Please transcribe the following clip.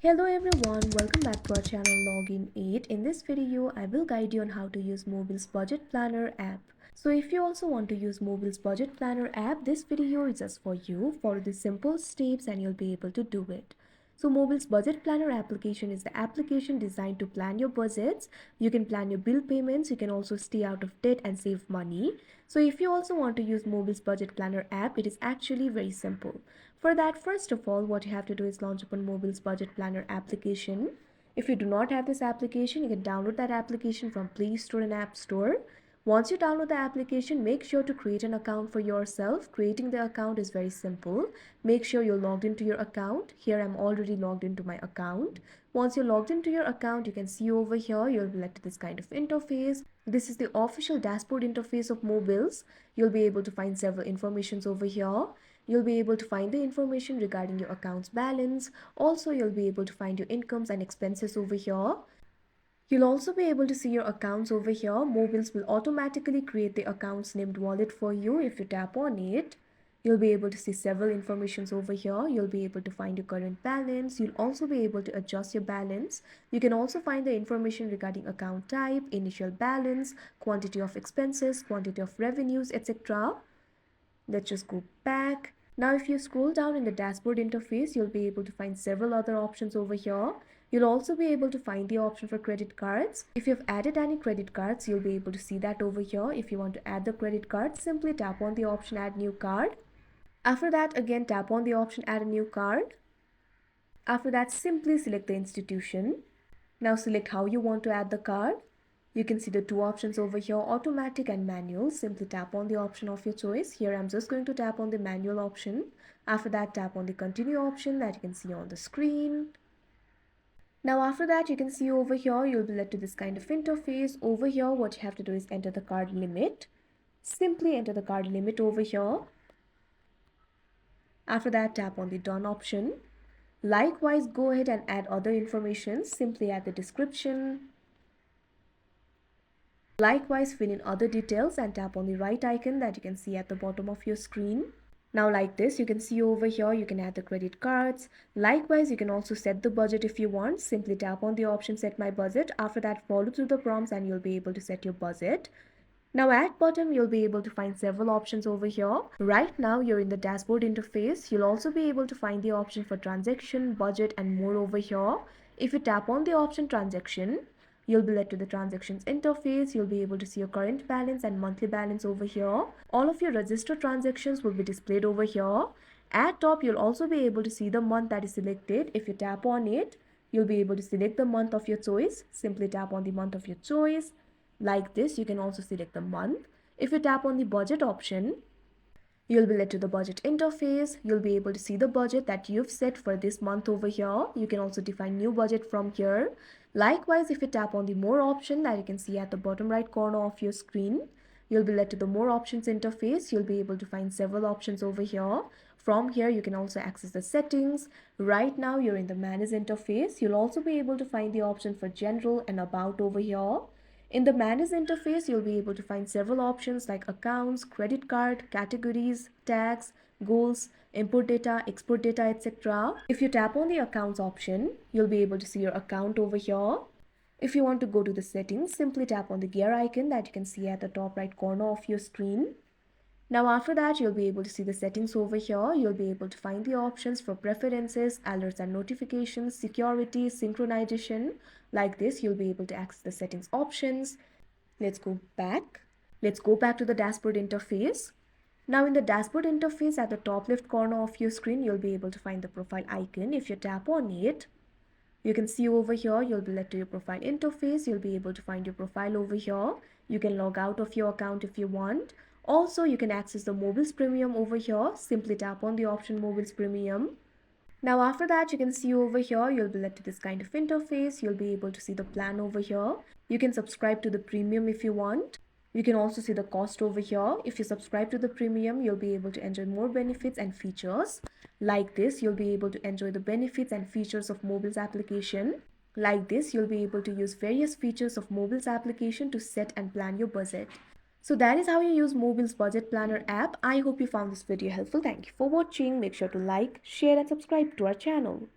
Hello everyone, welcome back to our channel Login 8. In this video, I will guide you on how to use Mobills Budget Planner app. So if you also want to use Mobills Budget Planner app, this video is just for you. Follow the simple steps and you'll be able to do it. So Mobills Budget Planner application is the application designed to plan your budgets. You can plan your bill payments, you can also stay out of debt and save money. So if you also want to use Mobills Budget Planner app, it is actually very simple. For that, first of all, what you have to do is launch upon Mobills Budget Planner application. If you do not have this application, you can download that application from Play Store and App Store. Once you download the application, make sure to create an account for yourself. Creating the account is very simple. Make sure you're logged into your account. Here I'm already logged into my account. Once you're logged into your account, you can see over here, you'll be led to this kind of interface. This is the official dashboard interface of Mobills. You'll be able to find several informations over here. You'll be able to find the information regarding your account's balance. Also, you'll be able to find your incomes and expenses over here. You'll also be able to see your accounts over here. Mobills will automatically create the accounts named wallet for you. If you tap on it, you'll be able to see several informations over here. You'll be able to find your current balance. You'll also be able to adjust your balance. You can also find the information regarding account type, initial balance, quantity of expenses, quantity of revenues, etc. Let's just go back. Now, if you scroll down in the dashboard interface, you'll be able to find several other options over here. You'll also be able to find the option for credit cards. If you've added any credit cards, you'll be able to see that over here. If you want to add the credit card, simply tap on the option add new card. After that, again tap on the option add a new card. After that, simply select the institution. Now select how you want to add the card. You can see the two options over here, automatic and manual. Simply tap on the option of your choice. Here I'm just going to tap on the manual option. After that, tap on the continue option that you can see on the screen. Now after that, you can see over here, you'll be led to this kind of interface. Over here, what you have to do is enter the card limit. Simply enter the card limit over here. After that, tap on the done option. Likewise, go ahead and add other information. Simply add the description. Likewise, fill in other details and tap on the right icon that you can see at the bottom of your screen. Now like this, you can see over here, you can add the credit cards. Likewise, you can also set the budget if you want. Simply tap on the option set my budget. After that, follow through the prompts and you'll be able to set your budget. Now at bottom, you'll be able to find several options over here. Right now, you're in the dashboard interface. You'll also be able to find the option for transaction, budget and more over here. If you tap on the option transaction, you'll be led to the transactions interface. You'll be able to see your current balance and monthly balance over here. All of your registered transactions will be displayed over here. At top, you'll also be able to see the month that is selected. If you tap on it, you'll be able to select the month of your choice. Simply tap on the month of your choice. Like this, you can also select the month. If you tap on the budget option, you'll be led to the budget interface. You'll be able to see the budget that you've set for this month over here. You can also define new budget from here. Likewise, if you tap on the more option that you can see at the bottom right corner of your screen, you'll be led to the more options interface. You'll be able to find several options over here. From here, you can also access the settings. Right now, you're in the manage interface. You'll also be able to find the option for general and about over here. In the manage interface, you'll be able to find several options like accounts, credit card, categories, tags, goals, import data, export data, etc. If you tap on the accounts option, you'll be able to see your account over here. If you want to go to the settings, simply tap on the gear icon that you can see at the top right corner of your screen. Now after that, you'll be able to see the settings over here. You'll be able to find the options for preferences, alerts and notifications, security, synchronization. Like this, you'll be able to access the settings options. Let's go back. Let's go back to the dashboard interface. Now in the dashboard interface at the top left corner of your screen, you'll be able to find the profile icon. If you tap on it, you can see over here, you'll be led to your profile interface. You'll be able to find your profile over here. You can log out of your account if you want. Also, you can access the Mobills Premium over here. Simply tap on the option Mobills Premium. Now after that, you can see over here, you'll be led to this kind of interface. You'll be able to see the plan over here. You can subscribe to the premium if you want. You can also see the cost over here. If you subscribe to the premium, you'll be able to enjoy more benefits and features. Like this, you'll be able to enjoy the benefits and features of Mobills application. Like this, you'll be able to use various features of Mobills application to set and plan your budget. So that is how you use Mobills Budget Planner app. I hope you found this video helpful. Thank you for watching. Make sure to like, share and subscribe to our channel.